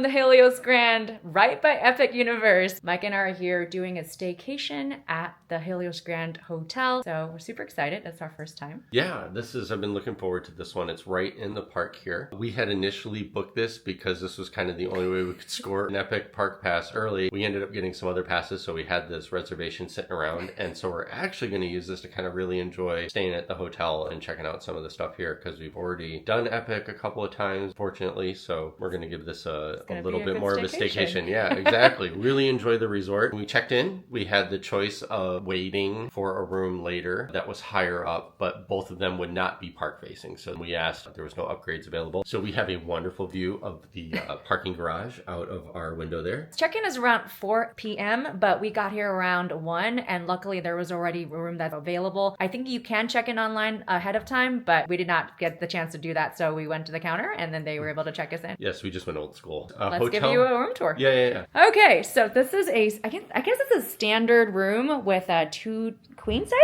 from the Helios Grand, right by Epic Universe. Mike and I are here doing a staycation at the Helios Grand Hotel. So we're super excited. It's our first time. Yeah, I've been looking forward to this one. It's right in the park here. We had initially booked this because this was kind of the only way we could score an Epic Park Pass early. We ended up getting some other passes, so we had this reservation sitting around. And so we're actually going to use this to kind of really enjoy staying at the hotel and checking out some of the stuff here because we've already done Epic a couple of times, fortunately. So we're going to give this a little bit more of a staycation. Yeah, exactly. Really enjoy the resort. When we checked in, we had the choice of waiting for a room later that was higher up, but both of them would not be park facing. So we asked if there was no upgrades available. So we have a wonderful view of the parking garage out of our window there. Check-in is around 4 p.m., but we got here around 1, and luckily there was already a room that's available. I think you can check in online ahead of time, but we did not get the chance to do that, so we went to the counter, and then they were able to check us in. Yes, we just went old school. Let's give you a room tour. Yeah. Okay, so this is I guess it's a standard room with a 2 queen-size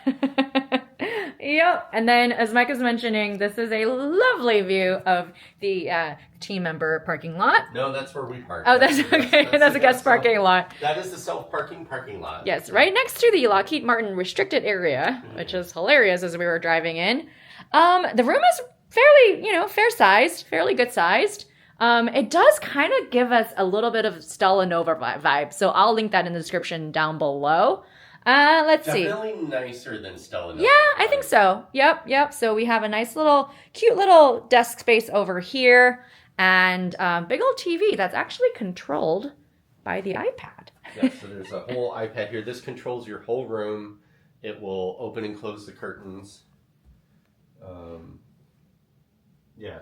bed? Yep. And then, as Mike was mentioning, this is a lovely view of the team member parking lot. No, that's where we park. Oh, that's okay. That's a guest parking lot. That is the self-parking parking lot. Yes, right next to the Lockheed Martin restricted area, which is hilarious as we were driving in. The room is fairly, fair-sized, fairly good-sized. It does kind of give us a little bit of Stella Nova vibe, so I'll link that in the description down below. Let's see. Definitely nicer than Stella Nova. Yeah, I think so. Yep. So we have a nice cute little desk space over here, and big old TV that's actually controlled by the iPad. Yeah, so there's a whole iPad here. This controls your whole room. It will open and close the curtains.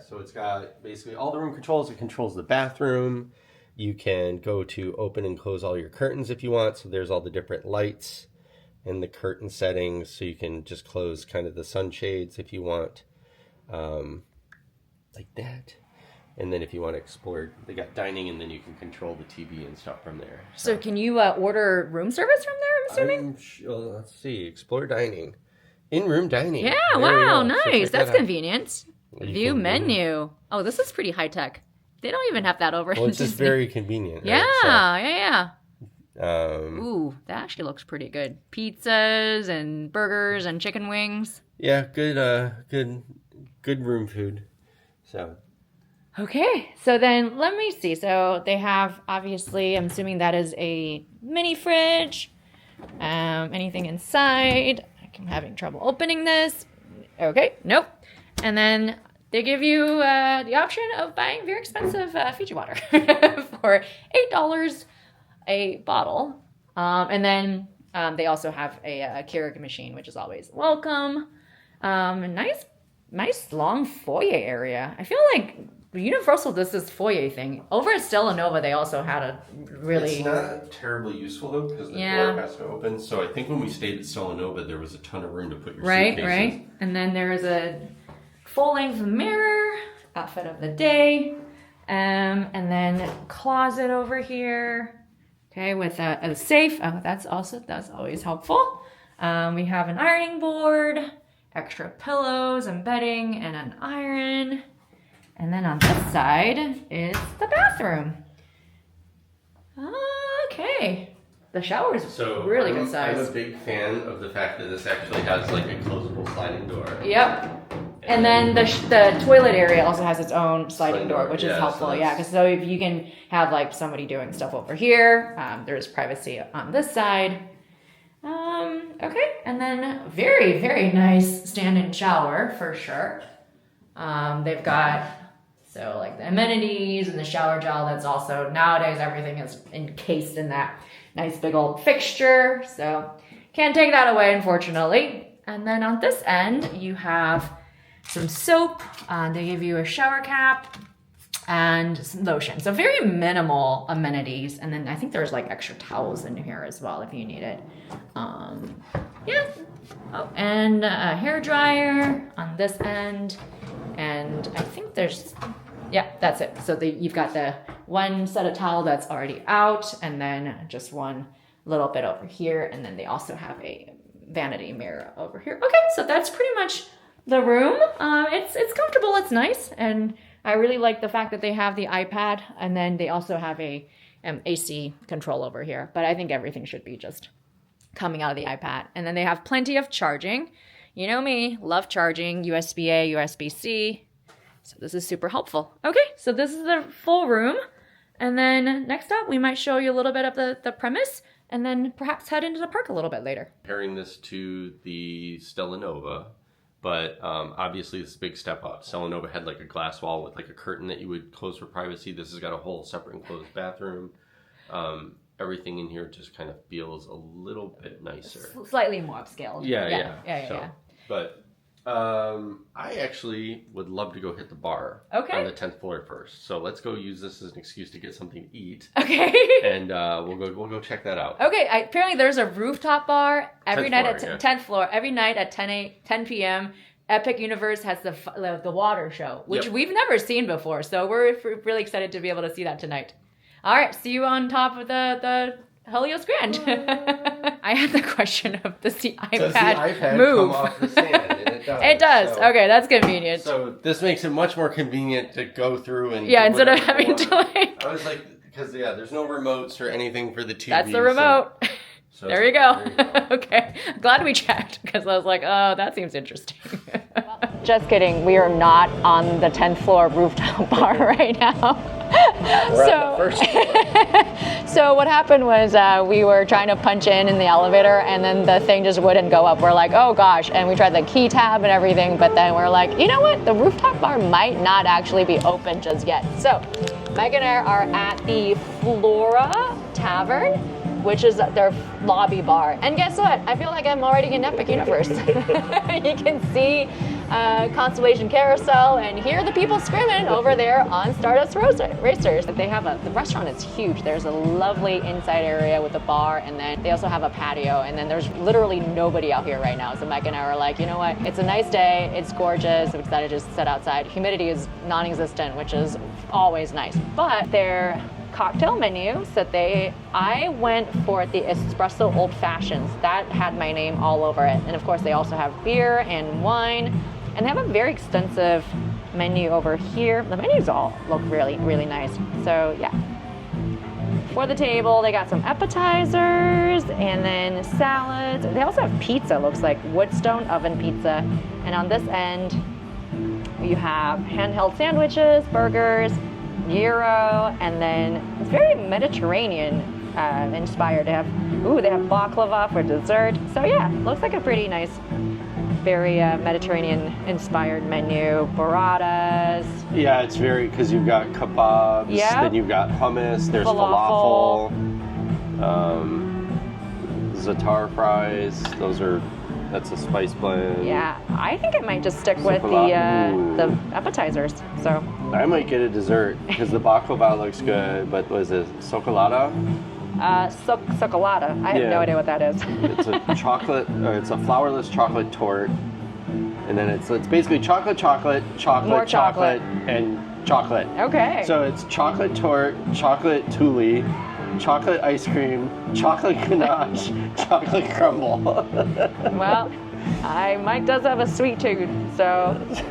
So it's got basically all the room controls. It controls the bathroom. You can go to open and close all your curtains if you want. So there's all the different lights and the curtain settings. So you can just close kind of the sunshades if you want, like that. And then if you want to explore, they got dining, and then you can control the TV and stuff from there. So can you order room service from there, I'm assuming? Let's see. Explore dining. In-room dining. Yeah, there wow, nice. So that's convenient. View menu. Menu. Oh, this is pretty high tech. They don't even have that over Well, in it's just Disney. very convenient. Yeah, right? yeah. Ooh, that actually looks pretty good. Pizzas and burgers and chicken wings. Yeah, good room food. So. Okay, so then let me see. So they have, obviously, I'm assuming that is a mini fridge. Anything inside? I'm having trouble opening this. Okay, nope. And then they give you the option of buying very expensive Fiji water for $8 a bottle. And then they also have a Keurig machine, which is always welcome. Nice long foyer area. I feel like Universal does this foyer thing. Over at Stella Nova, they also had a really... It's not terribly useful, though, because the door has to open. So I think when we stayed at Stella Nova, there was a ton of room to put your suitcases. Right. And then there is a full-length mirror, outfit of the day, and then closet over here. Okay, with a safe. Oh, that's always helpful. We have an ironing board, extra pillows and bedding, and an iron. And then on this side is the bathroom. Okay. The shower is really good size. I'm a big fan of the fact that this actually has like a closable sliding door. Yep. And then the toilet area also has its own sliding door, which is helpful. So if you can have like somebody doing stuff over here, there's privacy on this side. Okay. And then very, very nice stand-in shower for sure. They've got like the amenities and the shower gel. That's also, nowadays everything is encased in that nice big old fixture. So can't take that away, unfortunately. And then on this end, you have some soap. They give you a shower cap and some lotion. So very minimal amenities. And then I think there's like extra towels in here as well if you need it. And a hair dryer on this end. And I think that's it. So you've got the one set of towel that's already out, and then just one little bit over here. And then they also have a vanity mirror over here. Okay, so that's pretty much the room. It's comfortable, it's nice, and I really like the fact that they have the iPad, and then they also have a AC control over here. But I think everything should be just coming out of the iPad. And then they have plenty of charging. You know me, love charging, USB-A, USB-C. So this is super helpful. Okay, so this is the full room. And then next up, we might show you a little bit of the premise, and then perhaps head into the park a little bit later. Comparing this to the Stella Nova, but obviously this is a big step up. Stella Nova had like a glass wall with like a curtain that you would close for privacy. This has got a whole separate enclosed bathroom. Everything in here just kind of feels a little bit nicer. Slightly more upscaled. Yeah. But I actually would love to go hit the bar on the 10th floor first. So let's go use this as an excuse to get something to eat. Okay. And we'll go check that out. Okay. Apparently there's a rooftop bar every night floor, at 10th floor. Every night at 10 p.m. Epic Universe has the water show, which we've never seen before. So we're really excited to be able to see that tonight. All right. See you on top of the Helios Grand. I had the question of does the iPad move? Come off the stand? And it does. It does. So, okay, that's convenient. So this makes it much more convenient to go through and instead of having to like. I was like, because there's no remotes or anything for the TV. That's the remote. So there you go. Okay, glad we checked because I was like, oh, that seems interesting. Just kidding. We are not on the 10th floor rooftop bar right now. We're on the first floor. So what happened was we were trying to punch in the elevator, and then the thing just wouldn't go up. We're like, oh gosh, and we tried the key tab and everything, but then we're like, you know what? The rooftop bar might not actually be open just yet. So Mike and I are at the Flora Tavern, which is their lobby bar. And guess what? I feel like I'm already in Epic Universe. You can see Constellation Carousel and hear the people screaming over there on Stardust Racers. They have the restaurant is huge. There's a lovely inside area with a bar, and then they also have a patio, and then there's literally nobody out here right now. So Mike and I were like, you know what? It's a nice day. It's gorgeous. I'm excited to just sit outside. Humidity is non-existent, which is always nice. But their cocktail menus I went for the espresso old fashions. That had my name all over it. And of course they also have beer and wine, and they have a very extensive menu over here. The menus all look really, really nice. So yeah. For the table, they got some appetizers and then salads. They also have pizza, looks like woodstone oven pizza. And on this end, you have handheld sandwiches, burgers, gyro, and then it's very Mediterranean inspired. They have baklava for dessert. So yeah, looks like a pretty nice, very Mediterranean inspired menu. Burratas. Yeah, it's very, because you've got kebabs, then you've got hummus, there's falafel, za'atar fries. That's a spice blend. Yeah, I think I might just stick with the appetizers. So I might get a dessert because the baklava looks good, but was it socolata? Socolata. I have no idea what that is. It's a it's a flourless chocolate torte, and then it's basically chocolate, More chocolate. and chocolate. Okay. So it's chocolate torte, chocolate toulis, chocolate ice cream, chocolate ganache, chocolate crumble. Well, Mike does have a sweet tooth, so it's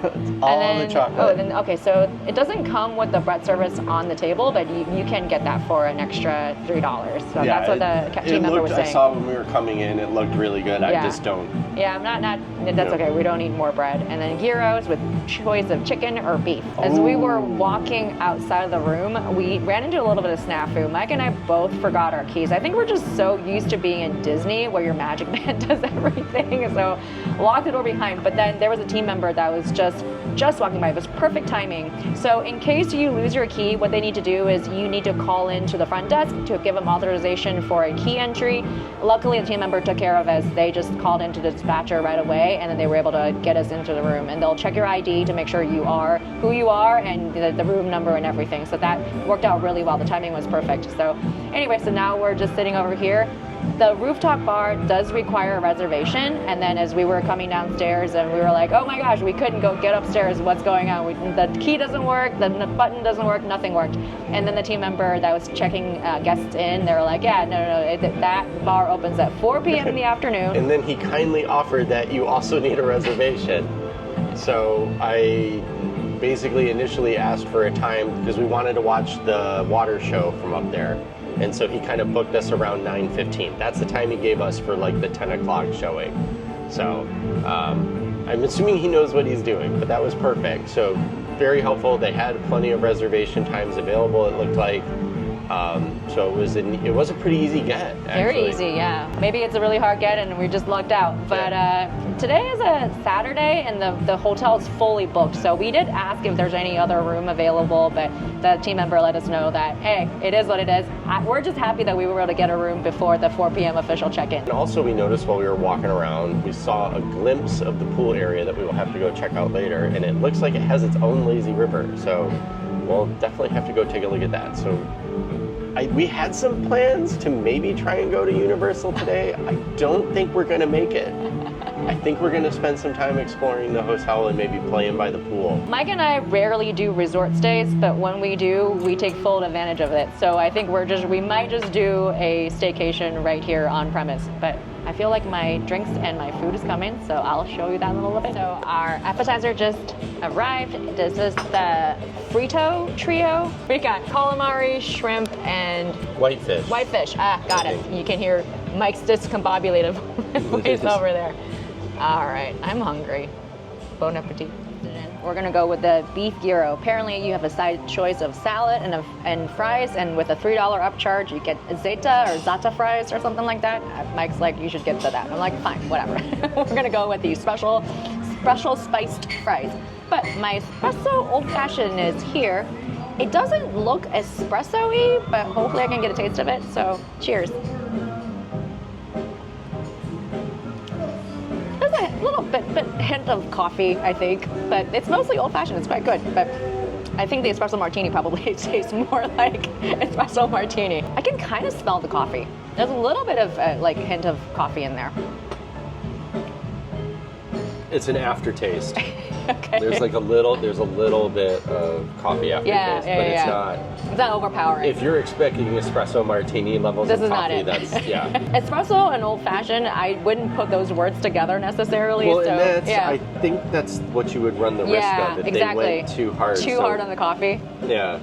all the chocolate. So it doesn't come with the bread service on the table, but you can get that for an extra $3. So that's what the team member was saying. I saw when we were coming in, it looked really good. I just don't. Yeah, I'm not. That's okay. We don't need more bread. And then gyros with choice of chicken or beef. As we were walking outside of the room, we ran into a little bit of snafu. Mike and I both forgot our keys. I think we're just so used to being in Disney where your magic man does everything. So locked the door behind, but then there was a team member that was just walking by. It was perfect timing. So in case you lose your key, what they need to do is you need to call into the front desk to give them authorization for a key entry. Luckily, the team member took care of us. They just called into the dispatcher right away, and then they were able to get us into the room. And they'll check your ID to make sure you are who you are and the room number and everything. So that worked out really well. The timing was perfect. So anyway, so now we're just sitting over here. The rooftop bar does require a reservation, and then as we were coming downstairs and we were like, oh my gosh, we couldn't go get upstairs, what's going on? The key doesn't work, the button doesn't work, nothing worked. And then the team member that was checking guests in, they were like, yeah, no, that bar opens at 4 p.m. in the afternoon. And then he kindly offered that you also need a reservation. So I basically initially asked for a time because we wanted to watch the water show from up there. And so he kind of booked us around 9:15. That's the time he gave us for like the 10 o'clock showing. So I'm assuming he knows what he's doing, but that was perfect. So very helpful. They had plenty of reservation times available, it looked like. So it was a pretty easy get, actually. Very easy, yeah. Maybe it's a really hard get and we just lucked out. But today is a Saturday and the hotel is fully booked. So we did ask if there's any other room available, but the team member let us know that, hey, it is what it is. We're just happy that we were able to get a room before the 4 p.m. official check-in. And also we noticed while we were walking around, we saw a glimpse of the pool area that we will have to go check out later. And it looks like it has its own lazy river. So we'll definitely have to go take a look at that. So we had some plans to maybe try and go to Universal today. I don't think we're going to make it. I think we're going to spend some time exploring the hotel and maybe playing by the pool. Mike and I rarely do resort stays, but when we do, we take full advantage of it. So I think we might just do a staycation right here on premise. But I feel like my drinks and my food is coming, so I'll show you that in a little bit. So our appetizer just arrived. This is the Frito trio. We got calamari, shrimp, and Whitefish. Whitefish. Got it. You can hear Mike's discombobulated voice over there. All right, I'm hungry. Bon appetit. We're gonna go with the beef gyro. Apparently you have a side choice of salad and fries, and with a $3 upcharge, you get zeta or zata fries or something like that. Mike's like, you should get to that. I'm like, fine, whatever. We're gonna go with the special spiced fries. But my espresso old fashioned is here. It doesn't look espresso-y, but hopefully I can get a taste of it. So cheers. A little bit hint of coffee, I think, but it's mostly old-fashioned. It's quite good, but I think the espresso martini probably tastes more like espresso martini. I can kind of smell the coffee. There's a little bit of hint of coffee in there. It's an aftertaste. Okay. There's a little bit of coffee aftertaste, It's not overpowering. If you're expecting espresso martini levels of coffee, that's Espresso and old fashioned, I wouldn't put those words together necessarily. Well, so, and I think that's what you would run the risk of if they went too hard. Too hard on the coffee. Yeah.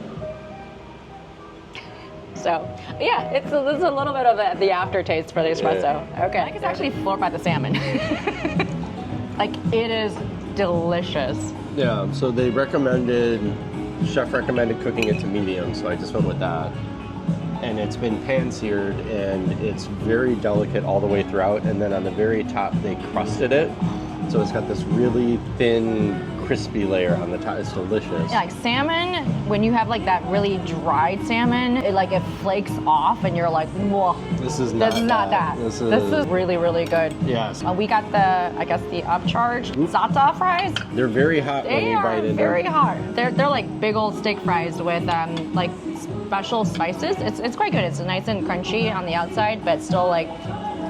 So, yeah, it's a little bit of the aftertaste for the espresso. Yeah. Okay. I think it's actually floored by the salmon. It is delicious. Yeah, so chef recommended cooking it to medium, so I just went with that. And it's been pan-seared, and it's very delicate all the way throughout, and then on the very top they crusted it. So it's got this really thin, crispy layer on the top. It's delicious. Yeah, like salmon, when you have that really dried salmon, it flakes off and you're like, whoa. This is not that. This is really, really good. Yes. We got the upcharge zata fries. They're very hot when you bite in. They are very hot. They're like big old steak fries with special spices. It's quite good. It's nice and crunchy on the outside, but still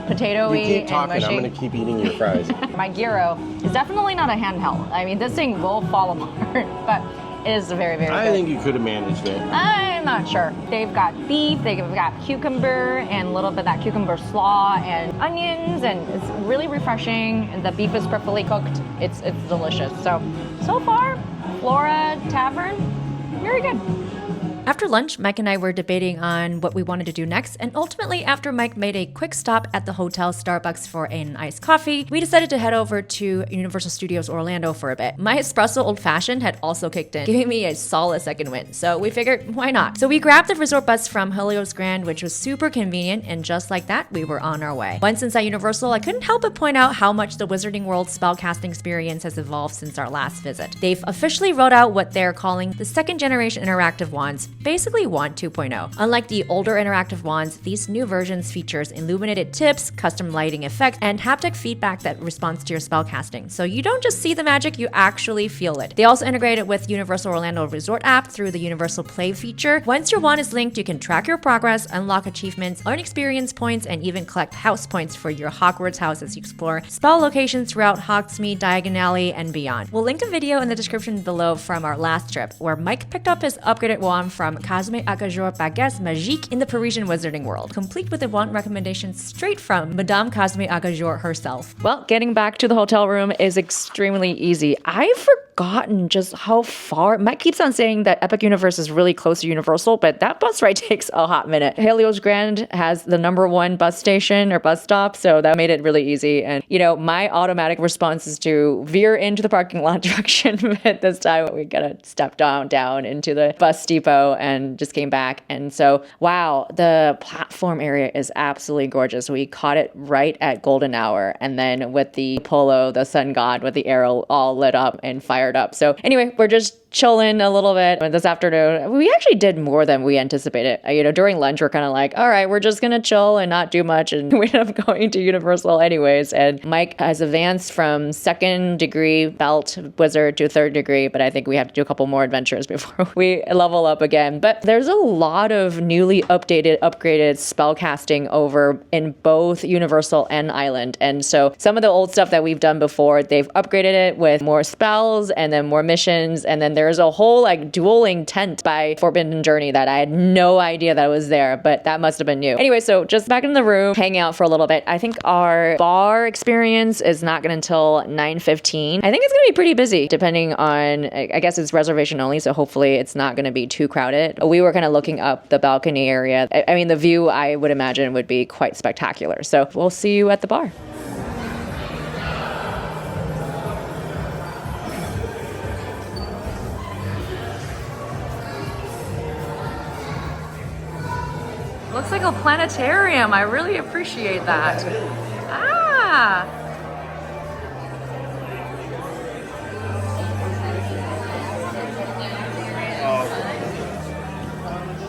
potato-y and keep talking, mushy. I'm going to keep eating your fries. My gyro is definitely not a handheld. I mean, this thing will fall apart, but it is very, very good. I think you could have managed it. I'm not sure. They've got beef, they've got cucumber, and a little bit of that cucumber slaw, and onions, and it's really refreshing. And the beef is perfectly cooked. It's delicious. So far, Flora Tavern, very good. After lunch, Mike and I were debating on what we wanted to do next, and ultimately, after Mike made a quick stop at the hotel Starbucks for an iced coffee, we decided to head over to Universal Studios Orlando for a bit. My espresso old-fashioned had also kicked in, giving me a solid second win, so we figured, why not? So we grabbed the resort bus from Helios Grand, which was super convenient, and just like that, we were on our way. Once inside Universal, I couldn't help but point out how much the Wizarding World spellcasting experience has evolved since our last visit. They've officially rolled out what they're calling the second-generation interactive wands, basically Wand 2.0. Unlike the older interactive wands, these new versions features illuminated tips, custom lighting effects, and haptic feedback that responds to your spellcasting. So you don't just see the magic, you actually feel it. They also integrate it with Universal Orlando Resort app through the Universal Play feature. Once your wand is linked, you can track your progress, unlock achievements, earn experience points, and even collect house points for your Hogwarts house as you explore spell locations throughout Hogsmeade, Diagon Alley, and beyond. We'll link a video in the description below from our last trip, where Mike picked up his upgraded wand from Cosme Acajor Baguette Magique in the Parisian Wizarding World, complete with a wand recommendation straight from Madame Cosme Acajor herself. Well, getting back to the hotel room is extremely easy. I forgot forgotten just how far. Mike keeps on saying that Epic Universe is really close to Universal, but that bus ride takes a hot minute. Helios Grand has the #1 bus station or bus stop, so that made it really easy. And, my automatic response is to veer into the parking lot direction, but this time we gotta step down into the bus depot and just came back. And so, wow, the platform area is absolutely gorgeous. We caught it right at golden hour, and then with the Polo, the sun god with the arrow all lit up and fired up. So anyway, we're just chilling a little bit this afternoon. We actually did more than we anticipated. During lunch, we're kind of like, all right, we're just going to chill and not do much. And we ended up going to Universal anyways. And Mike has advanced from 2nd degree belt wizard to 3rd degree, but I think we have to do a couple more adventures before we level up again. But there's a lot of newly updated, upgraded spell casting over in both Universal and Island. And so some of the old stuff that we've done before, they've upgraded it with more spells and then more missions. And then there's a whole dueling tent by Forbidden Journey that I had no idea that was there, but that must have been new. Anyway, so just back in the room, hang out for a little bit. I think our bar experience is not going until 9:15. I think it's going to be pretty busy depending on, I guess it's reservation only, so hopefully it's not going to be too crowded. We were kind of looking up the balcony area. I mean, the view I would imagine would be quite spectacular. So we'll see you at the bar. Looks like a planetarium. I really appreciate that. Ah!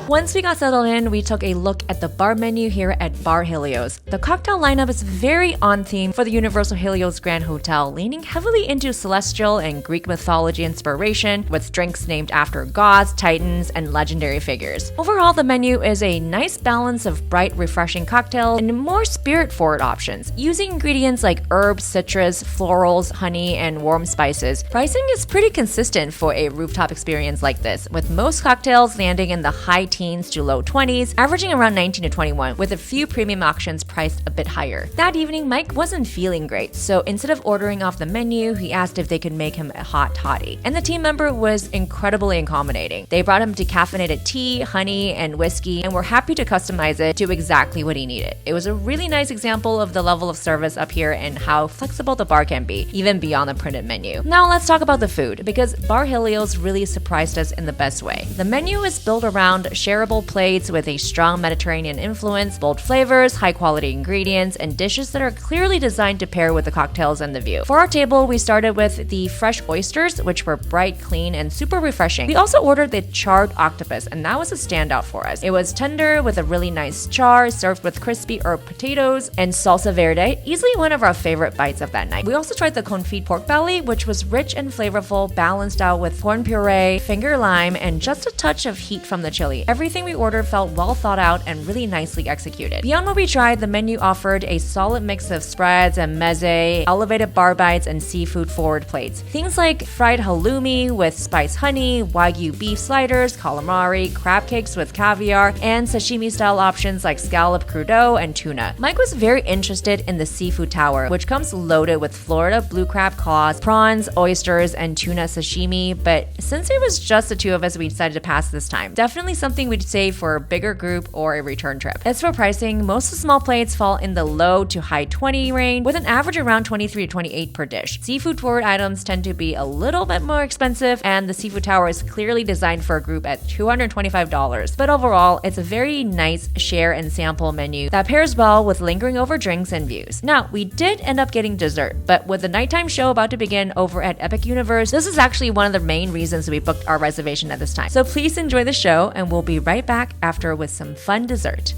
Once we got settled in, we took a look at the bar menu here at Bar Helios. The cocktail lineup is very on theme for the Universal Helios Grand Hotel, leaning heavily into celestial and Greek mythology inspiration, with drinks named after gods, titans, and legendary figures. Overall, the menu is a nice balance of bright, refreshing cocktails and more spirit-forward options, using ingredients like herbs, citrus, florals, honey, and warm spices. Pricing is pretty consistent for a rooftop experience like this, with most cocktails landing in the high teens to low 20s, averaging around 19 to 21, with a few premium options priced a bit higher. That evening, Mike wasn't feeling great, so instead of ordering off the menu, he asked if they could make him a hot toddy. And the team member was incredibly accommodating. They brought him decaffeinated tea, honey, and whiskey, and were happy to customize it to exactly what he needed. It was a really nice example of the level of service up here and how flexible the bar can be, even beyond the printed menu. Now let's talk about the food, because Bar Helios really surprised us in the best way. The menu is built around shareable plates with a strong Mediterranean influence, bold flavors, high-quality ingredients, and dishes that are clearly designed to pair with the cocktails and the view. For our table, we started with the fresh oysters, which were bright, clean, and super refreshing. We also ordered the charred octopus, and that was a standout for us. It was tender with a really nice char, served with crispy herb potatoes and salsa verde, easily one of our favorite bites of that night. We also tried the confit pork belly, which was rich and flavorful, balanced out with corn puree, finger lime, and just a touch of heat from the chili. Everything we ordered felt well thought out and really nicely executed. Beyond what we tried, the menu offered a solid mix of spreads and meze, elevated bar bites, and seafood forward plates. Things like fried halloumi with spiced honey, wagyu beef sliders, calamari, crab cakes with caviar, and sashimi style options like scallop crudo and tuna. Mike was very interested in the seafood tower, which comes loaded with Florida blue crab claws, prawns, oysters, and tuna sashimi, but since it was just the two of us, we decided to pass this time. Definitely something we'd save for a bigger group or a return trip. As for pricing, most of the small plates fall in the low to high 20 range, with an average around 23 to 28 per dish. Seafood forward items tend to be a little bit more expensive, and the seafood tower is clearly designed for a group at $225. But overall, it's a very nice share and sample menu that pairs well with lingering over drinks and views. Now, we did end up getting dessert, but with the nighttime show about to begin over at Epic Universe, this is actually one of the main reasons we booked our reservation at this time. So please enjoy the show, and we'll be right back after with some fun dessert.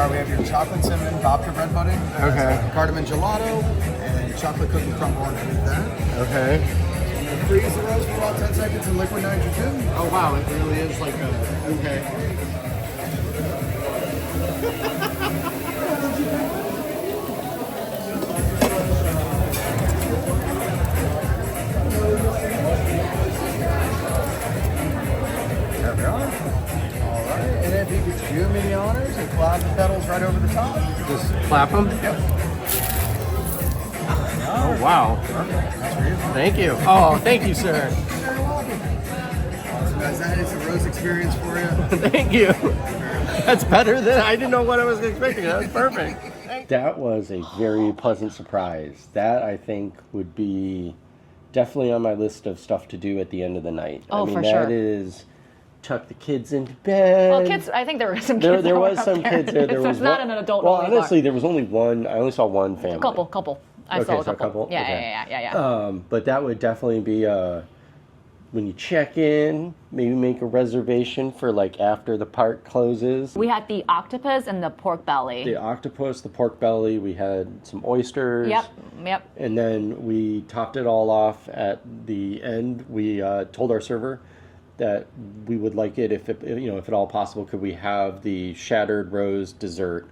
we have your chocolate cinnamon babka bread pudding. Okay. Cardamom gelato and chocolate cookie crumble underneath that. Okay. Freeze the roast for about 10 seconds in liquid nitrogen. Oh wow, it really is like a okay. There we are. All right, and if you could do me the honors and clap the petals right over the top. Just clap them. Yep. Oh wow. That's for you. Thank you. Oh, thank you, sir. You're welcome. So guys, that is the rose experience for you. Thank you. That's better than I didn't know what I was expecting. That was perfect. That was a very pleasant surprise. That I think would be definitely on my list of stuff to do at the end of the night. Oh, I mean, for sure. that is tuck the kids into bed. Well, kids, I think there were some kids. There that was were some up there. kids there. There So was it's not one, an adult. well, only honestly, bar. there was only one. I only saw one family. Couple. I saw a couple. Yeah, Okay. yeah. But that would definitely be when you check in, maybe make a reservation for like after the park closes. We had the octopus and the pork belly. The octopus, the pork belly, we had some oysters. Yep. And then we topped it all off at the end. We told our server that we would like it if at all possible, could we have the shattered rose dessert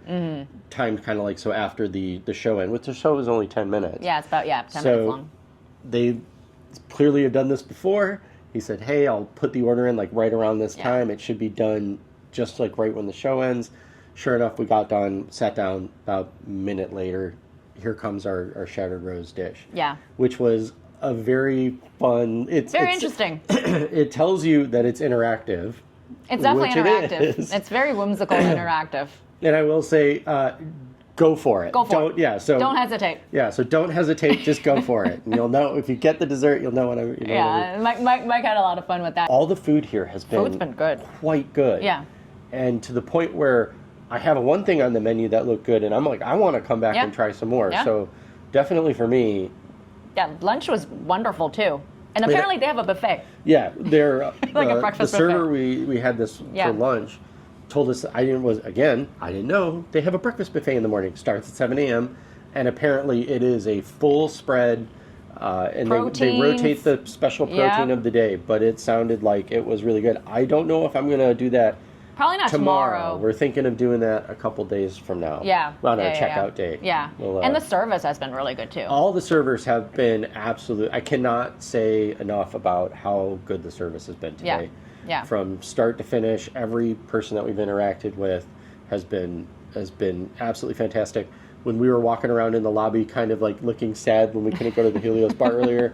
timed kind of like so after the show end, which the show is only 10 minutes. Yeah, it's about 10 So minutes long. they clearly have done this before. He said, hey, I'll put the order in like right around this time. It should be done just like right when the show ends. Sure enough, we got done, sat down about a minute later. Here comes our shattered rose dish. Yeah. Which was a very fun... It's Very interesting. It tells you that it's interactive. It's definitely which interactive. it is. It's very whimsical and interactive. And I will say, go for it. Don't hesitate. Yeah, so don't hesitate. Just go for it. And you'll know if you get the dessert, you'll know what I'm. Mike had a lot of fun with that. All the food here has been good. Quite good. Yeah. And to the point where I have one thing on the menu that looked good, and I'm like, I want to come back and try some more. Yeah. So definitely for me. Yeah, lunch was wonderful too. And apparently they have a buffet. Yeah, they're like a breakfast the server buffet. we had this for lunch. Told us I didn't know they have a breakfast buffet in the morning. Starts at 7 a.m. and apparently it is a full spread. And they rotate the special protein of the day, but it sounded like it was really good. I don't know if I'm gonna do that. Probably not tomorrow. We're thinking of doing that a couple days from now. Yeah. On our checkout date. Yeah. And the service has been really good too. All the servers have been absolute. I cannot say enough about how good the service has been today. Yeah. From start to finish, every person that we've interacted with has been absolutely fantastic. When we were walking around in the lobby, kind of like looking sad when we couldn't go to the Helios bar earlier,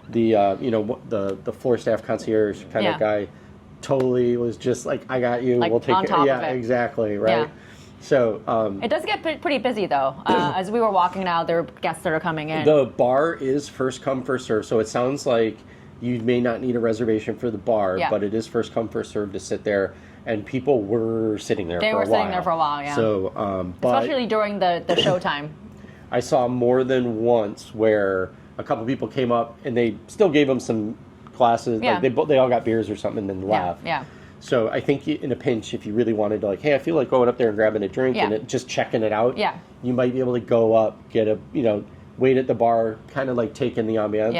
the floor staff concierge kind of guy totally was just like, "I got you. Like we'll take on care." top Yeah, of it. exactly. Right. Yeah. So it does get pretty busy though. As we were walking out, there were guests that are coming in. The bar is first come first serve, so it sounds like you may not need a reservation for the bar, but it is first come first serve to sit there. And people were sitting there for a while. They were sitting there for a while, yeah. So, especially during the showtime. I saw more than once where a couple people came up and they still gave them some glasses. Yeah. Like they all got beers or something and then left. Yeah. So I think in a pinch, if you really wanted to, like, hey, I feel like going up there and grabbing a drink and just checking it out, you might be able to go up, get wait at the bar, kind of like take in the ambiance.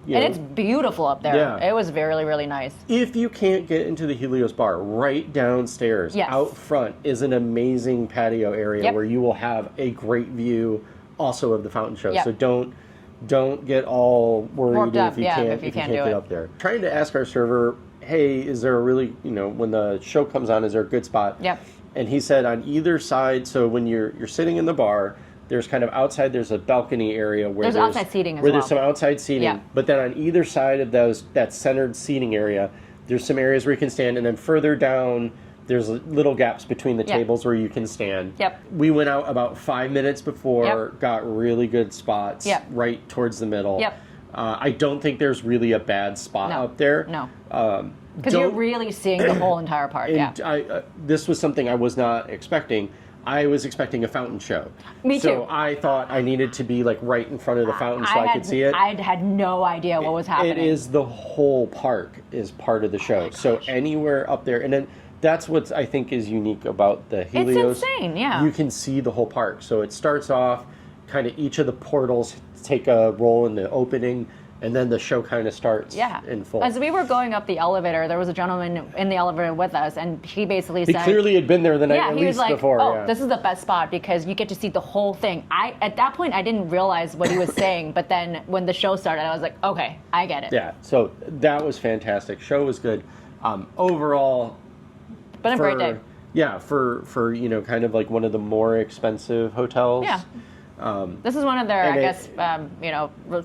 Yeah. And it's beautiful up there. Yeah. It was really, really nice. If you can't get into the Helios bar, right downstairs, out front, is an amazing patio area where you will have a great view also of the fountain show. So don't get all worried if you can't get up there. Trying to ask our server, hey, is there a really, when the show comes on, is there a good spot? Yep. And he said on either side, so when you're sitting in the bar, there's kind of outside, there's a balcony area where there's outside seating as where well. there's some outside seating. But then on either side of that centered seating area, there's some areas where you can stand, and then further down, there's little gaps between the tables where you can stand. Yep. We went out about 5 minutes before, got really good spots right towards the middle. Yep. I don't think there's really a bad spot up there. No. Because you're really seeing the whole entire park. This was something I was not expecting. I was expecting a fountain show. Me too. So I thought I needed to be like right in front of the fountain so I could see it. I had no idea what was happening. It is the whole park is part of the show. So anywhere up there, and then that's what I think is unique about the Helios. It's insane, yeah. You can see the whole park. So it starts off, kind of each of the portals take a role in the opening, and then the show kind of starts in full. As we were going up the elevator, there was a gentleman in the elevator with us, and he basically said... He clearly had been there the night at he was least like, before. This is the best spot because you get to see the whole thing. At that point, I didn't realize what he was saying, but then when the show started, I was like, okay, I get it. Yeah, so that was fantastic. Show was good. Overall... Been a great day. Yeah, for kind of like one of the more expensive hotels. Yeah. This is one of their, I guess,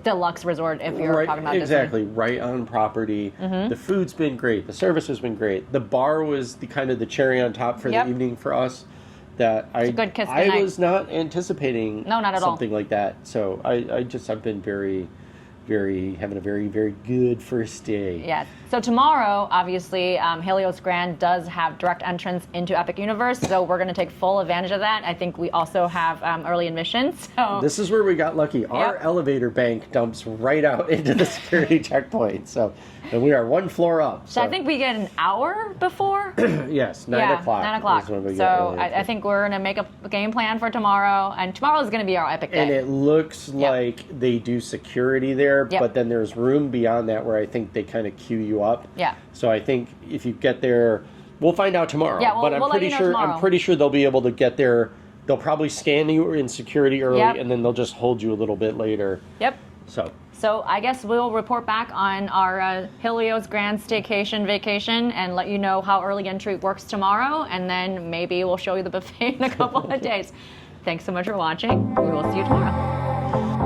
deluxe resort if you're talking about exactly, this one. right on property. Mm-hmm. The food's been great. The service has been great. The bar was the kind of the cherry on top for the evening for us. That it's a good kiss I goodnight. was not anticipating not at something like that. So I've been having a very, very good first day. Yeah. So tomorrow, obviously, Helios Grand does have direct entrance into Epic Universe, so we're going to take full advantage of that. I think we also have early admissions. So this is where we got lucky. Our elevator bank dumps right out into the security checkpoint. So, and we are one floor up. So I think we get an hour before. Yes, 9 o'clock. 9 o'clock. So I think we're going to make a game plan for tomorrow, and tomorrow is going to be our epic day. And it looks like they do security there, but then there's room beyond that where I think they kind of queue you up. Yeah. So I think if you get there, we'll find out tomorrow. Yeah, but I'm pretty sure they'll be able to get there. They'll probably scan you in security early, and then they'll just hold you a little bit later. Yep. So I guess we'll report back on our Helios Grand Staycation vacation and let you know how early entry works tomorrow, and then maybe we'll show you the buffet in a couple of days. Thanks so much for watching. We will see you tomorrow.